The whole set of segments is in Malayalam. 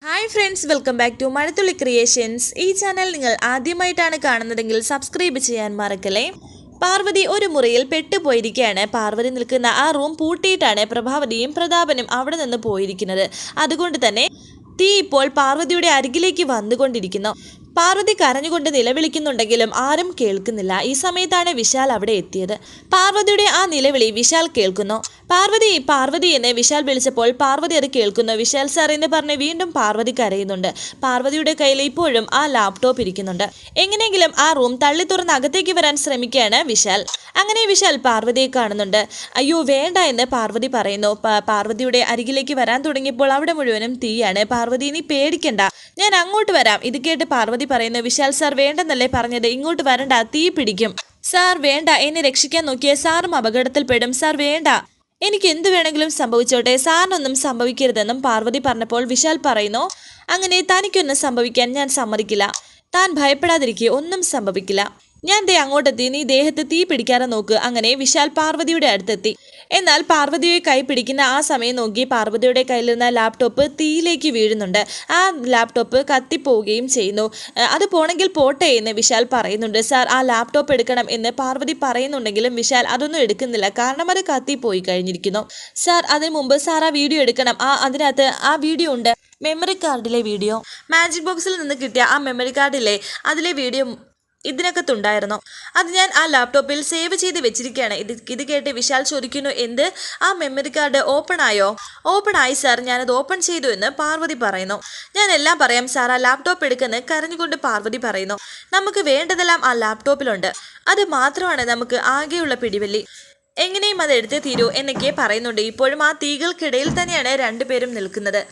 Hi friends, welcome back to Mazhathulli creations. ഈ ചാനൽ നിങ്ങൾ ആദ്യമായിട്ടാണ് കാണുന്നതെങ്കിൽ സബ്സ്ക്രൈബ് ചെയ്യാൻ മറക്കല്ലേ. പാർവതി ഒരു മുറിയിൽ പെട്ടുപോയിരിക്കുകയാണ്. പാർവതി നിൽക്കുന്ന ആ റൂം പൂട്ടിയിട്ടാണ് പ്രഭാവതിയും പ്രതാപനും അവിടെ നിന്ന് പോയിരിക്കുന്നത്. അതുകൊണ്ട് തന്നെ തീ ഇപ്പോൾ പാർവതിയുടെ അരികിലേക്ക് വന്നുകൊണ്ടിരിക്കുന്നു. പാർവതി കരഞ്ഞുകൊണ്ട് നിലവിളിക്കുന്നുണ്ടെങ്കിലും ആരും കേൾക്കുന്നില്ല. ഈ സമയത്താണ് വിശാൽ അവിടെ എത്തിയത്. പാർവതിയുടെ ആ നിലവിളി വിശാൽ കേൾക്കുന്നു. പാർവതി പാർവതി എന്ന് വിശാൽ വിളിച്ചപ്പോൾ പാർവതി അത് കേൾക്കുന്നു. വിശാൽ സാർ എന്ന് പറഞ്ഞ് വീണ്ടും പാർവതി കരയുന്നുണ്ട്. പാർവതിയുടെ കയ്യിൽ ഇപ്പോഴും ആ ലാപ്ടോപ്പ് ഇരിക്കുന്നുണ്ട്. എങ്ങനെയെങ്കിലും ആ റൂം തള്ളി തുറന്ന് അകത്തേക്ക് വരാൻ ശ്രമിക്കുകയാണ് വിശാൽ. അങ്ങനെ വിശാൽ പാർവതിയെ കാണുന്നുണ്ട്. അയ്യോ വേണ്ട എന്ന് പാർവതി പറയുന്നു. പാർവതിയുടെ അരികിലേക്ക് വരാൻ തുടങ്ങിയപ്പോൾ അവിടെ മുഴുവനും തീയാണ്. പാർവതി നീ പേടിക്കണ്ട, ഞാൻ അങ്ങോട്ട് വരാം. ഇത് കേട്ട് പാർവതി പറയുന്നു, വിശാൽ സാർ വേണ്ടെന്നല്ലേ പറഞ്ഞത്, ഇങ്ങോട്ട് വരണ്ട, തീ പിടിക്കും. സാർ വേണ്ട, എന്നെ രക്ഷിക്കാൻ നോക്കിയ സാറും അപകടത്തിൽപ്പെടും. സാർ വേണ്ട, എനിക്ക് എന്ത് വേണമെങ്കിലും സംഭവിച്ചോട്ടെ, സാറിനൊന്നും സംഭവിക്കരുതെന്നും പാർവതി പറഞ്ഞപ്പോൾ വിശാൽ പറയുന്നു, അങ്ങനെ തനിക്കൊന്നും സംഭവിക്കാൻ ഞാൻ സമ്മതിക്കില്ല. താൻ ഭയപ്പെടാതിരിക്കുക, ഒന്നും സംഭവിക്കില്ല. ഞാൻ അങ്ങോട്ടെത്തി, നീ ദേഹത്ത് തീ പിടിക്കാതെ നോക്ക്. അങ്ങനെ വിശാൽ പാർവതിയുടെ അടുത്തെത്തി. എന്നാൽ പാർവതിയെ കൈ പിടിക്കുന്ന ആ സമയം നോക്കി പാർവതിയുടെ കയ്യിലിരുന്ന ലാപ്ടോപ്പ് തീയിലേക്ക് വീഴുന്നുണ്ട്. ആ ലാപ്ടോപ്പ് കത്തിപ്പോവുകയും ചെയ്യുന്നു. അത് പോണെങ്കിൽ പോട്ടെ എന്ന് വിശാൽ പറയുന്നുണ്ട്. സാർ ആ ലാപ്ടോപ്പ് എടുക്കണം എന്ന് പാർവതി പറയുന്നുണ്ടെങ്കിലും വിശാൽ അതൊന്നും എടുക്കുന്നില്ല. കാരണം അത് കത്തിപ്പോയി കഴിഞ്ഞിരിക്കുന്നു. സാർ അതിനു മുമ്പ് സാർ ആ വീഡിയോ എടുക്കണം. അതിനകത്ത് ആ വീഡിയോ ഉണ്ട്, മെമ്മറി കാർഡിലെ വീഡിയോ. മാജിക് ബോക്സിൽ നിന്ന് കിട്ടിയ ആ മെമ്മറി കാർഡിലെ അതിലെ വീഡിയോ ഇതിനകത്തുണ്ടായിരുന്നു. അത് ഞാൻ ആ ലാപ്ടോപ്പിൽ സേവ് ചെയ്ത് വെച്ചിരിക്കുകയാണ്. ഇത് കേട്ട് വിശാൽ ചോദിക്കുന്നു, എന്ത്, ആ മെമ്മറി കാർഡ് ഓപ്പൺ ആയോ? ഓപ്പൺ ആയി സാർ, ഞാനത് ഓപ്പൺ ചെയ്തു എന്ന് പാർവതി പറയുന്നു. ഞാൻ എല്ലാം പറയാം സാർ, ആ ലാപ്ടോപ്പ് എടുക്കുന്ന കരഞ്ഞുകൊണ്ട് പാർവതി പറയുന്നു. നമുക്ക് വേണ്ടതെല്ലാം ആ ലാപ്ടോപ്പിലുണ്ട്, അത് മാത്രമാണ് നമുക്ക് ആകെയുള്ള പിടിവലി. എങ്ങനെയും അത് എടുത്തേ തീരൂ എന്നൊക്കെ പറയുന്നുണ്ട്. ഇപ്പോഴും ആ തീകൾക്കിടയിൽ തന്നെയാണ് രണ്ടുപേരും നിൽക്കുന്നത്.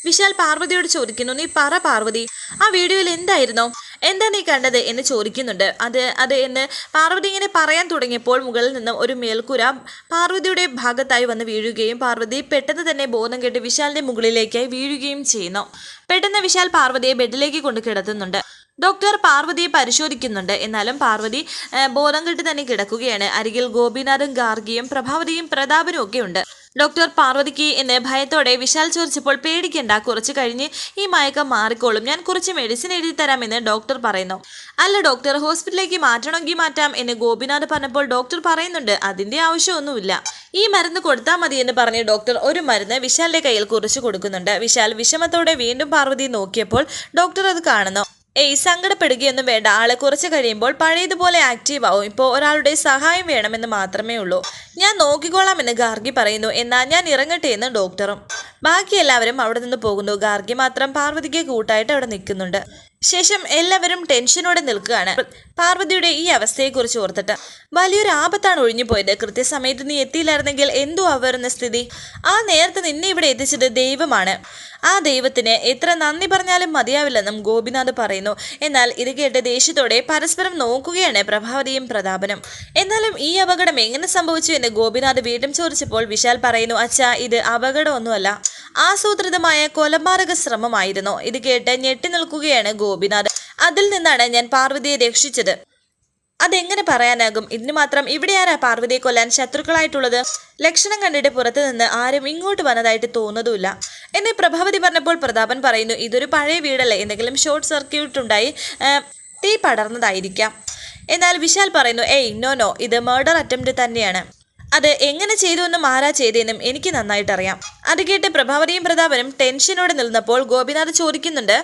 വിശാൽ പാർവതിയോട് ചോദിക്കുന്നു, നീ പറ പാർവതി, ആ വീഡിയോയിൽ എന്തായിരുന്നു, എന്താ നീ കണ്ടത് എന്ന് ചോദിക്കുന്നുണ്ട്. അത് എന്ന് പാർവതി ഇങ്ങനെ പറയാൻ തുടങ്ങിയപ്പോൾ മുകളിൽ നിന്നും ഒരു മേൽക്കൂര പാർവതിയുടെ ഭാഗത്തായി വന്ന് വീഴുകയും പാർവതി പെട്ടെന്ന് തന്നെ ബോധം കെട്ട് വിശാലിന്റെ മുകളിലേക്കായി വീഴുകയും ചെയ്യുന്നു. പെട്ടെന്ന് വിശാൽ പാർവതിയെ ബെഡിലേക്ക് കൊണ്ട് കിടത്തുന്നുണ്ട്. ഡോക്ടർ പാർവതിയെ പരിശോധിക്കുന്നുണ്ട്. എന്നാലും പാർവതി ബോധം കെട്ട് തന്നെ കിടക്കുകയാണ്. അരികിൽ ഗോപിനാഥും ഗാർഗിയും പ്രഭാവതിയും പ്രതാപനും ഒക്കെ ഉണ്ട്. ഡോക്ടർ പാർവതിക്ക് എന്ന് ഭയത്തോടെ വിശാൽ ചോദിച്ചപ്പോൾ പേടിക്കണ്ട, കുറച്ച് കഴിഞ്ഞ് ഈ മയക്കം മാറിക്കോളും, ഞാൻ കുറച്ച് മെഡിസിൻ എഴുതി തരാമെന്ന് ഡോക്ടർ പറയുന്നു. അല്ല ഡോക്ടർ, ഹോസ്പിറ്റലിലേക്ക് മാറ്റണമെങ്കിൽ മാറ്റാം എന്ന് ഗോപിനാഥ് പറഞ്ഞപ്പോൾ ഡോക്ടർ പറയുന്നുണ്ട്, അതിന്റെ ആവശ്യമൊന്നുമില്ല, ഈ മരുന്ന് കൊടുത്താൽ മതി എന്ന് പറഞ്ഞ് ഡോക്ടർ ഒരു മരുന്ന് വിശാലിന്റെ കയ്യിൽ കുറിച്ച് കൊടുക്കുന്നുണ്ട്. വിശാൽ വിഷമത്തോടെ വീണ്ടും പാർവതിയെ നോക്കിയപ്പോൾ ഡോക്ടർ അത് കാണുന്നു. സങ്കടപ്പെടുകയൊന്നും വേണ്ട, ആളെ കുറച്ച് കഴിയുമ്പോൾ പഴയതുപോലെ ആക്റ്റീവ് ആവും. ഇപ്പോൾ ഒരാളുടെ സഹായം വേണമെന്ന് മാത്രമേ ഉള്ളൂ, ഞാൻ നോക്കിക്കോളാം എന്ന് ഗാർഗി പറയുന്നു. എന്നാൽ ഞാൻ ഇറങ്ങട്ടെ എന്ന് ഡോക്ടറും. ബാക്കി എല്ലാവരും അവിടെ നിന്ന് പോകുന്നു. ഗാർഗി മാത്രം പാർവതിക്ക് കൂട്ടായിട്ട് അവിടെ നിൽക്കുന്നുണ്ട്. ശേഷം എല്ലാവരും ടെൻഷനോടെ നിൽക്കുകയാണ്. പാർവതിയുടെ ഈ അവസ്ഥയെക്കുറിച്ച് ഓർത്തിട്ട് വലിയൊരു ആപത്താണ് ഒഴിഞ്ഞു പോയത്. കൃത്യസമയത്ത് നീ എത്തിയില്ലായിരുന്നെങ്കിൽ എന്തോ ആവുന്ന സ്ഥിതി. ആ നേരത്തെ നിന്നെ ഇവിടെ എത്തിച്ചത് ദൈവമാണ്. ആ ദൈവത്തിന് എത്ര നന്ദി പറഞ്ഞാലും മതിയാവില്ലെന്നും ഗോപിനാഥ് പറയുന്നു. എന്നാൽ ഇത് കേട്ട് ദേഷ്യത്തോടെ പരസ്പരം നോക്കുകയാണ് പ്രഭാവതിയും പ്രതാപനും. എന്നാലും ഈ അപകടം എങ്ങനെ സംഭവിച്ചു എന്ന് ഗോപിനാഥ് വീണ്ടും ചോദിച്ചപ്പോൾ വിശാൽ പറയുന്നു, അച്ഛാ, ഇത് അപകടമൊന്നുമല്ല, ആസൂത്രിതമായ കൊലപാതക ശ്രമമായിരുന്നു. ഇത് കേട്ട് ഞെട്ടി നിൽക്കുകയാണ് ഗോപിനാഥ്. അതിൽ നിന്നാണ് ഞാൻ പാർവതിയെ രക്ഷിച്ചത്. അതെങ്ങനെ പറയാനാകും? ഇതിന് മാത്രം ഇവിടെ ആരാ പാർവതിയെ കൊല്ലാൻ ശത്രുക്കളായിട്ടുള്ളത്? ലക്ഷണം കണ്ടിട്ട് പുറത്തു നിന്ന് ആരും ഇങ്ങോട്ട് വന്നതായിട്ട് തോന്നുന്നുമില്ല എന്ന് പ്രഭാവതി പറഞ്ഞപ്പോൾ പ്രതാപൻ പറയുന്നു, ഇതൊരു പഴയ വീടല്ലേ, എന്തെങ്കിലും ഷോർട്ട് സർക്യൂട്ട് ഉണ്ടായി തീ പടർന്നതായിരിക്കാം. എന്നാൽ വിശാൽ പറയുന്നു, നോ, ഇത് മർഡർ അറ്റംപ്റ്റ് തന്നെയാണ്. അത് എങ്ങനെ ചെയ്തു എന്നും ആരാ ചെയ്തെന്നും എനിക്ക് നന്നായിട്ടറിയാം. അത് കേട്ട് പ്രഭാവതിയും പ്രതാപനും ടെൻഷനോടെ നിന്നപ്പോൾ ഗോപിനാഥ് ചോദിക്കുന്നുണ്ട്,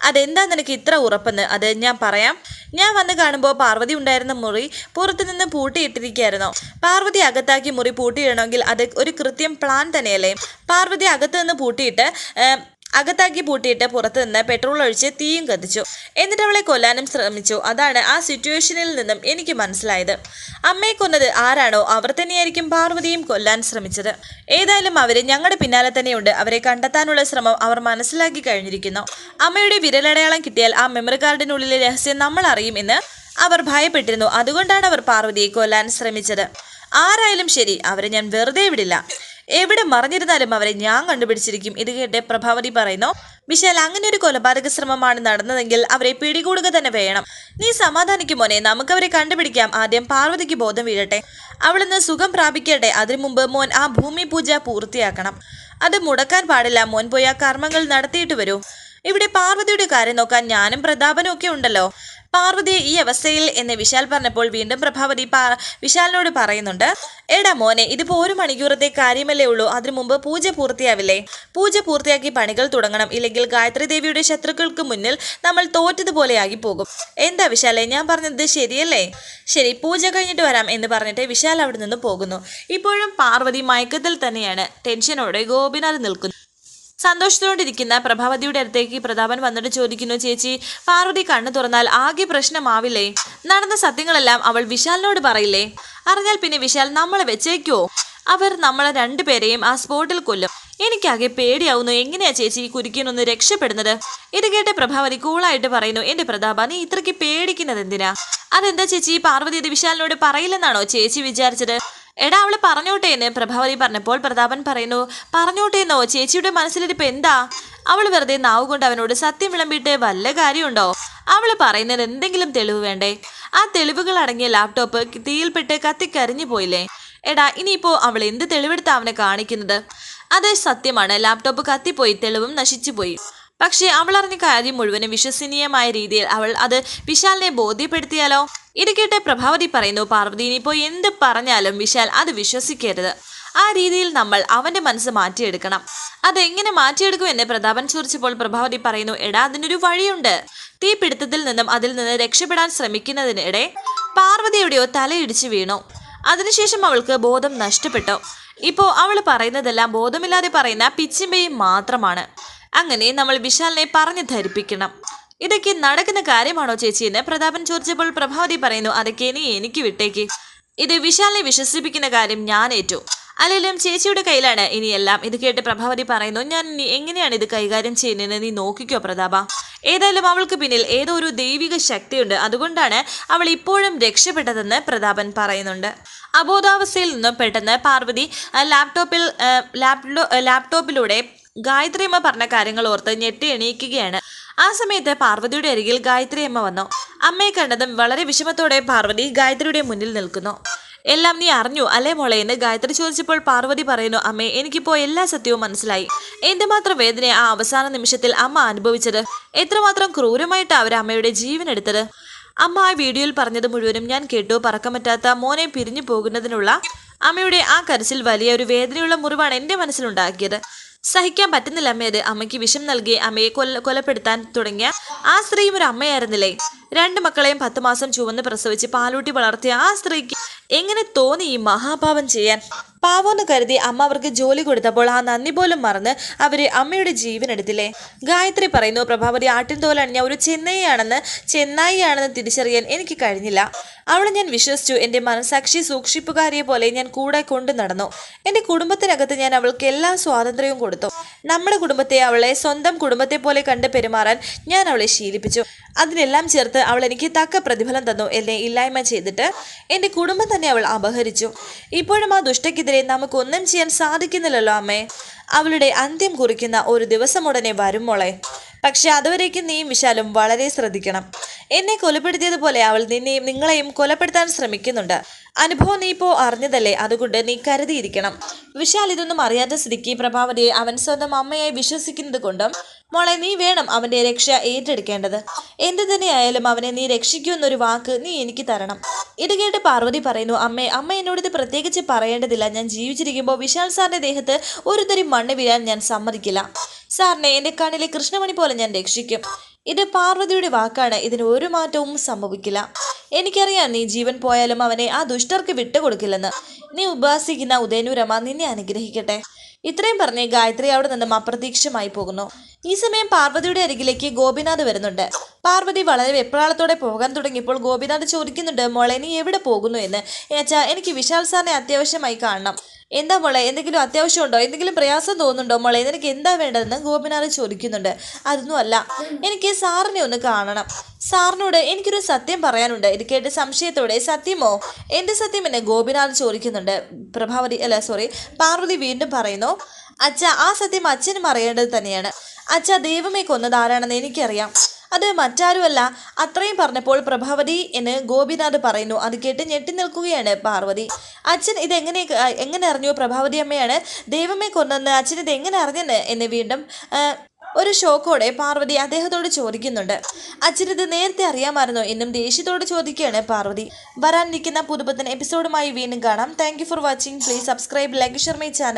അതെന്താ നിനക്ക് ഇത്ര ഉറപ്പെന്ന്? അത് ഞാൻ പറയാം. ഞാൻ വന്ന് കാണുമ്പോൾ പാർവതി ഉണ്ടായിരുന്ന മുറി പുറത്തുനിന്ന് പൂട്ടിയിട്ടിരിക്കുകയായിരുന്നു. പാർവതി അകത്താക്കി മുറി പൂട്ടിയിടണമെങ്കിൽ അത് ഒരു കൃത്യം പ്ലാൻ തന്നെയല്ലേ? പാർവതി അകത്താക്കി പൂട്ടിയിട്ട് പുറത്തു നിന്ന് പെട്രോൾ ഒഴിച്ച് തീയും കത്തിച്ചു. എന്നിട്ട് അവളെ കൊല്ലാനും ശ്രമിച്ചു. അതാണ് ആ സിറ്റുവേഷനിൽ നിന്നും എനിക്ക് മനസ്സിലായത്. അമ്മയെ കൊന്നത് ആരാണോ അവർ തന്നെയായിരിക്കും പാർവതിയും കൊല്ലാൻ ശ്രമിച്ചത്. ഏതായാലും അവര് ഞങ്ങളുടെ പിന്നാലെ തന്നെയുണ്ട്. അവരെ കണ്ടെത്താനുള്ള ശ്രമം അവർ മനസ്സിലാക്കി കഴിഞ്ഞിരിക്കുന്നു. അമ്മയുടെ വിരലടയാളം കിട്ടിയാൽ ആ മെമ്മറി കാർഡിനുള്ളിലെ രഹസ്യം നമ്മൾ അറിയും എന്ന് അവർ ഭയപ്പെട്ടിരുന്നു. അതുകൊണ്ടാണ് അവർ പാർവതിയെ കൊല്ലാൻ ശ്രമിച്ചത്. ആരായാലും ശരി, അവരെ ഞാൻ വെറുതെ വിടില്ല. എവിടെ മറിഞ്ഞിരുന്നാലും അവരെ ഞാൻ കണ്ടുപിടിച്ചിരിക്കും. ഇത് കേട്ട് പ്രഭാവതി പറയുന്നു, വിശാൽ, അങ്ങനെ ഒരു കൊലപാതക ശ്രമമാണ് നടന്നതെങ്കിൽ അവരെ പിടികൂടുക തന്നെ വേണം. നീ സമാധാനിക്കും മോനെ, നമുക്കവരെ കണ്ടുപിടിക്കാം. ആദ്യം പാർവതിക്ക് ബോധം വീഴട്ടെ, അവളിന്ന് സുഖം പ്രാപിക്കട്ടെ. അതിനു മുമ്പ് മോൻ ആ ഭൂമി പൂജ പൂർത്തിയാക്കണം. അത് മുടക്കാൻ പാടില്ല. മോൻ പോയി ആ കർമ്മങ്ങൾ നടത്തിയിട്ട് വരൂ. ഇവിടെ പാർവതിയുടെ കാര്യം നോക്കാൻ ഞാനും പ്രതാപനും ഒക്കെ ഉണ്ടല്ലോ. പാർവതി ഈ അവസ്ഥയിൽ എന്ന് വിശാൽ പറഞ്ഞപ്പോൾ വീണ്ടും പ്രഭാവതി വിശാലിനോട് പറയുന്നുണ്ട്, എടാ മോനെ, ഇതിപ്പോ 1 മണിക്കൂറത്തെ കാര്യമല്ലേ ഉള്ളൂ. അതിനു മുമ്പ് പൂജ പൂർത്തിയാവില്ലേ? പൂജ പൂർത്തിയാക്കി പണികൾ തുടങ്ങണം. ഇല്ലെങ്കിൽ ഗായത്രി ദേവിയുടെ ശത്രുക്കൾക്ക് മുന്നിൽ നമ്മൾ തോറ്റതുപോലെയാകി പോകും. എന്താ വിശാലെ, ഞാൻ പറഞ്ഞത് ശരിയല്ലേ? ശരി, പൂജ കഴിഞ്ഞിട്ട് വരാം എന്ന് പറഞ്ഞിട്ട് വിശാൽ അവിടെ നിന്ന് പോകുന്നു. ഇപ്പോഴും പാർവതി മയക്കത്തിൽ തന്നെയാണ്. ടെൻഷനോടെ ഗോപിനാഥ് നിൽക്കുന്നു. സന്തോഷത്തോടിരിക്കുന്ന പ്രഭാവതിയുടെ അടുത്തേക്ക് പ്രതാപൻ വന്നിട്ട് ചോദിക്കുന്നു, ചേച്ചി, പാർവതി കണ്ണു തുറന്നാൽ ആകെ പ്രശ്നമാവില്ലേ? നടന്ന സത്യങ്ങളെല്ലാം അവൾ വിശാലിനോട് പറയില്ലേ? അറിഞ്ഞാൽ പിന്നെ വിശാൽ നമ്മളെ വെച്ചേക്കോ? അവർ നമ്മളെ 2 പേരെയും ആ സ്പോട്ടിൽ കൊല്ലും. എനിക്കാകെ പേടിയാവുന്നു. എങ്ങനെയാ ചേച്ചി ഈ കുരുക്കിനൊന്ന് രക്ഷപ്പെടുന്നത്? ഇത് കേട്ട് പ്രഭാവതി കൂളായിട്ട് പറയുന്നു, എന്റെ പ്രതാപ, നീ ഇത്രയ്ക്ക് പേടിക്കുന്നത് എന്തിനാ? അതെന്താ ചേച്ചി, പാർവതി ഇത് വിശാലിനോട് പറയില്ലെന്നാണോ ചേച്ചി വിചാരിച്ചത്? എടാ, അവള് പറഞ്ഞോട്ടെ എന്ന് പ്രഭാവതി പറഞ്ഞപ്പോൾ പ്രതാപൻ പറയുന്നു, പറഞ്ഞോട്ടേന്നോ? ചേച്ചിയുടെ മനസ്സിലിരിപ്പ് എന്താ? അവൾ വെറുതെ നാവ് കൊണ്ട് അവനോട് സത്യം വിളമ്പിയിട്ട് വല്ല കാര്യമുണ്ടോ? അവള് പറയുന്നത് എന്തെങ്കിലും തെളിവ് വേണ്ടേ? ആ തെളിവുകൾ അടങ്ങിയ ലാപ്ടോപ്പ് തീയിൽപ്പെട്ട് കത്തിക്കരിഞ്ഞു പോയില്ലേ? എടാ, ഇനിയിപ്പോ അവൾ എന്ത് തെളിവെടുത്താ അവനെ കാണിക്കുന്നത്? അത് സത്യമാണ്, ലാപ്ടോപ്പ് കത്തിപ്പോയി, തെളിവും നശിച്ചുപോയി. പക്ഷേ അവൾ അറിഞ്ഞ കാര്യം മുഴുവനും വിശ്വസനീയമായ രീതിയിൽ അവൾ അത് വിശാലിനെ ബോധ്യപ്പെടുത്തിയാലോ? ഇത് കേട്ട് പ്രഭാവതി പറയുന്നു, പാർവതി, ഇനിയിപ്പോ എന്ത് പറഞ്ഞാലും വിശാൽ അത് വിശ്വസിക്കരുത്. ആ രീതിയിൽ നമ്മൾ അവന്റെ മനസ്സ് മാറ്റിയെടുക്കണം. അതെങ്ങനെ മാറ്റിയെടുക്കുമെന്ന് പ്രതാപൻ ചോദിച്ചപ്പോൾ പ്രഭാവതി പറയുന്നു, എടാ, അതിനൊരു വഴിയുണ്ട്. തീപിടുത്തത്തിൽ നിന്നും അതിൽ നിന്ന് രക്ഷപ്പെടാൻ ശ്രമിക്കുന്നതിനിടെ പാർവതി എവിടെയോ തലയിടിച്ച് വീണു. അതിനുശേഷം അവൾക്ക് ബോധം നഷ്ടപ്പെട്ടു. ഇപ്പോ അവൾ പറയുന്നതെല്ലാം ബോധമില്ലാതെ പറയുന്ന പിച്ചിമ്പയും മാത്രമാണ്. അങ്ങനെ നമ്മൾ വിശാലിനെ പറഞ്ഞു ധരിപ്പിക്കണം. ഇതൊക്കെ നടക്കുന്ന കാര്യമാണോ ചേച്ചി എന്ന് പ്രതാപൻ ചോദിച്ചപ്പോൾ പ്രഭാവതി പറയുന്നു, അതൊക്കെ നീ എനിക്ക് വിട്ടേക്ക്. ഇത് വിശാലിനെ വിശ്വസിപ്പിക്കുന്ന കാര്യം ഞാൻ ഏറ്റു. അല്ലെങ്കിലും ചേച്ചിയുടെ കയ്യിലാണ് ഇനിയെല്ലാം. ഇത് കേട്ട് പ്രഭാവതി പറയുന്നു, ഞാൻ ഇനി എങ്ങനെയാണ് ഇത് കൈകാര്യം ചെയ്യുന്നതെന്ന് നീ നോക്കിക്കോ പ്രതാപ. ഏതായാലും അവൾക്ക് പിന്നിൽ ഏതോ ഒരു ദൈവിക ശക്തിയുണ്ട്. അതുകൊണ്ടാണ് അവൾ ഇപ്പോഴും രക്ഷപ്പെട്ടതെന്ന് പ്രതാപൻ പറയുന്നുണ്ട്. അബോധാവസ്ഥയിൽ നിന്നും പെട്ടെന്ന് പാർവതി ലാപ്ടോപ്പിലൂടെ ഗായത്രിയമ്മ പറഞ്ഞ കാര്യങ്ങൾ ഓർത്ത് ഞെട്ടി എണീക്കുകയാണ്. ആ സമയത്ത് പാർവതിയുടെ അരികിൽ ഗായത്രിയമ്മ വന്നു. അമ്മയെ കണ്ടതും വളരെ വിഷമത്തോടെ പാർവതി ഗായത്രിയുടെ മുന്നിൽ നിൽക്കുന്നു. എല്ലാം നീ അറിഞ്ഞു അല്ലേ മോളെ എന്ന് ഗായത്രി ചോദിച്ചപ്പോൾ പാർവതി പറയുന്നു, അമ്മേ, എനിക്കിപ്പോ എല്ലാ സത്യവും മനസ്സിലായി. എന്തുമാത്രം വേദന ആ അവസാന നിമിഷത്തിൽ അമ്മ അനുഭവിച്ചത്. എത്രമാത്രം ക്രൂരമായിട്ട് അവർ അമ്മയുടെ ജീവൻ എടുത്തത്. അമ്മ ആ വീഡിയോയിൽ പറഞ്ഞത് മുഴുവനും ഞാൻ കേട്ടു. പറക്കാൻ പറ്റാത്ത മോനെ പിരിഞ്ഞു പോകുന്നതിനുള്ള അമ്മയുടെ ആ കരച്ചിൽ വലിയ ഒരു വേദനയുള്ള മുറിവാണ് എൻ്റെ മനസ്സിലുണ്ടാക്കിയത്. സഹിക്കാൻ പറ്റുന്നില്ല അമ്മേ അത്. അമ്മയ്ക്ക് വിഷം നൽകി അമ്മയെ കൊലപ്പെടുത്താൻ തുടങ്ങിയ ആ സ്ത്രീയും ഒരു അമ്മയായിരുന്നില്ലേ? 2 മക്കളെയും 10 മാസം ചുവന്ന് പ്രസവിച്ച് പാലൂട്ടി വളർത്തിയ ആ സ്ത്രീക്ക് എങ്ങനെ തോന്നി ഈ മഹാപാപം ചെയ്യാൻ? പാവമെന്ന് കരുതി അമ്മ അവർക്ക് ജോലി കൊടുത്തപ്പോൾ ആ നന്ദി പോലും മറന്ന് അവര് അമ്മയുടെ ജീവൻ എടുത്തില്ലേ? ഗായത്രി പറയുന്നു, പ്രഭാവതി ആട്ടിൻതോലണിഞ്ഞ ഒരു ചെന്നായിയാണെന്ന് തിരിച്ചറിയാൻ എനിക്ക് കഴിഞ്ഞില്ല. അവളെ ഞാൻ വിശ്വസിച്ചു. എൻ്റെ മനസാക്ഷി സൂക്ഷിപ്പുകാരിയെ പോലെ ഞാൻ കൂടെ കൊണ്ടു നടന്നു. എൻ്റെ കുടുംബത്തിനകത്ത് ഞാൻ അവൾക്ക് എല്ലാ സ്വാതന്ത്ര്യവും കൊടുത്തു. നമ്മുടെ കുടുംബത്തെ അവളെ സ്വന്തം കുടുംബത്തെ പോലെ കണ്ട് പെരുമാറാൻ ഞാൻ അവളെ ശീലിപ്പിച്ചു. അതിനെല്ലാം ചേർത്ത് അവൾ എനിക്ക് തക്ക പ്രതിഫലം തന്നു. എന്നെ ഇല്ലായ്മ ചെയ്തിട്ട് എൻ്റെ കുടുംബം തന്നെ അവൾ അപഹരിച്ചു. ഇപ്പോഴും ആ ദുഷ്ടക്കെതിരെ നമുക്കൊന്നും ചെയ്യാൻ സാധിക്കുന്നില്ലല്ലോ അമ്മേ. അവളുടെ അന്ത്യം കുറിക്കുന്ന ഒരു ദിവസം ഉടനെ വരും മോളെ. പക്ഷെ അതുവരേക്കും നീയും വിശാലും വളരെ ശ്രദ്ധിക്കണം. എന്നെ കൊലപ്പെടുത്തിയതുപോലെ അവൾ നിങ്ങളെയും കൊലപ്പെടുത്താൻ ശ്രമിക്കുന്നുണ്ട്. അനുഭവം നീ ഇപ്പോൾ അറിഞ്ഞതല്ലേ, അതുകൊണ്ട് നീ കരുതിയിരിക്കണം. വിശാൽ ഇതൊന്നും അറിയാത്ത സ്ഥിതിക്ക് പ്രഭാവതിയെ അവൻ സ്വന്തം അമ്മയായി വിശ്വസിക്കുന്നത് കൊണ്ടും മോളെ നീ വേണം അവന്റെ രക്ഷ ഏറ്റെടുക്കേണ്ടത്. എന്തു തന്നെയായാലും അവനെ നീ രക്ഷിക്കുമെന്നൊരു വാക്ക് നീ എനിക്ക് തരണം. ഇത് കേട്ട് പാർവതി പറയുന്നു, അമ്മ എന്നോട് ഇത് പ്രത്യേകിച്ച് പറയേണ്ടതില്ല. ഞാൻ ജീവിച്ചിരിക്കുമ്പോൾ വിശാൽ സാറിന്റെ ദേഹത്ത് ഒരു തരി മണ്ണ് വീഴാൻ ഞാൻ സമ്മതിക്കില്ല. സാറിനെ എൻ്റെ കണ്ണിലെ കൃഷ്ണമണി പോലെ ഞാൻ രക്ഷിക്കും. ഇത് പാർവതിയുടെ വാക്കാണ്. ഇതിന് ഒരു മാറ്റവും സംഭവിക്കില്ല. എനിക്കറിയാം നീ ജീവൻ പോയാലും അവനെ ആ ദുഷ്ടർക്ക് വിട്ടുകൊടുക്കില്ലെന്ന്. നീ ഉപാസിക്കുന്ന ഉദയനൂരമ്മ നിന്നെ അനുഗ്രഹിക്കട്ടെ. ഇത്രയും പറഞ്ഞ് ഗായത്രി അവിടെ നിന്നും അപ്രതീക്ഷിതമായി പോകുന്നു. ഈ സമയം പാർവതിയുടെ അരികിലേക്ക് ഗോപിനാഥ് വരുന്നുണ്ട്. പാർവതി വളരെ വെപ്രാളത്തോടെ പോകാൻ തുടങ്ങിയപ്പോൾ ഗോപിനാഥ് ചോദിക്കുന്നുണ്ട്, മോളെ നീ എവിടെ പോകുന്നു എന്ന്. ഏച്ചാ, എനിക്ക് വിശാൽ സാറിനെ അത്യാവശ്യമായി കാണണം. എന്താ മോളെ, എന്തെങ്കിലും അത്യാവശ്യമുണ്ടോ? എന്തെങ്കിലും പ്രയാസം തോന്നുന്നുണ്ടോ മോളെ? നിനക്ക് എന്താ വേണ്ടതെന്ന് ഗോപിനാഥ് ചോദിക്കുന്നുണ്ട്. അതൊന്നും അല്ല, എനിക്ക് സാറിനെ ഒന്ന് കാണണം. സാറിനോട് എനിക്കൊരു സത്യം പറയാനുണ്ട്. ഇത് കേട്ട് സംശയത്തോടെ, സത്യമോ? എന്ത് സത്യം എന്ന് ഗോപിനാഥ് ചോദിക്കുന്നുണ്ട്. പാർവതി വീണ്ടും പറയുന്നു, അച്ഛ, ആ സത്യം അച്ഛനും അറിയേണ്ടത് തന്നെയാണ്. അച്ഛ, ദൈവമേ കൊന്നത് ആരാണെന്ന് എനിക്കറിയാം. അത് മറ്റാരുമല്ല. അത്രയും പറഞ്ഞപ്പോൾ പ്രഭാവതി എന്ന് ഗോപിനാഥ് പറയുന്നു. അത് കേട്ട് ഞെട്ടി നിൽക്കുകയാണ് പാർവതി. അച്ഛൻ ഇത് എങ്ങനെ അറിഞ്ഞു പ്രഭാവതി അമ്മയാണ് ദൈവമേ കൊന്നെന്ന്? അച്ഛൻ ഇത് എങ്ങനെ അറിഞ്ഞെന്ന് എന്ന് വീണ്ടും ഒരു ഷോക്കോടെ പാർവതി അദ്ദേഹത്തോട് ചോദിക്കുന്നുണ്ട്. അച്ഛനിത് നേരത്തെ അറിയാമായിരുന്നോ എന്നും ദേഷ്യത്തോട് ചോദിക്കുകയാണ് പാർവതി. വരാനിരിക്കുന്ന പുതുപുത്തൻ എപ്പിസോഡുമായി വീണ്ടും കാണാം. Thank you for watching. Please subscribe, like, share my channel.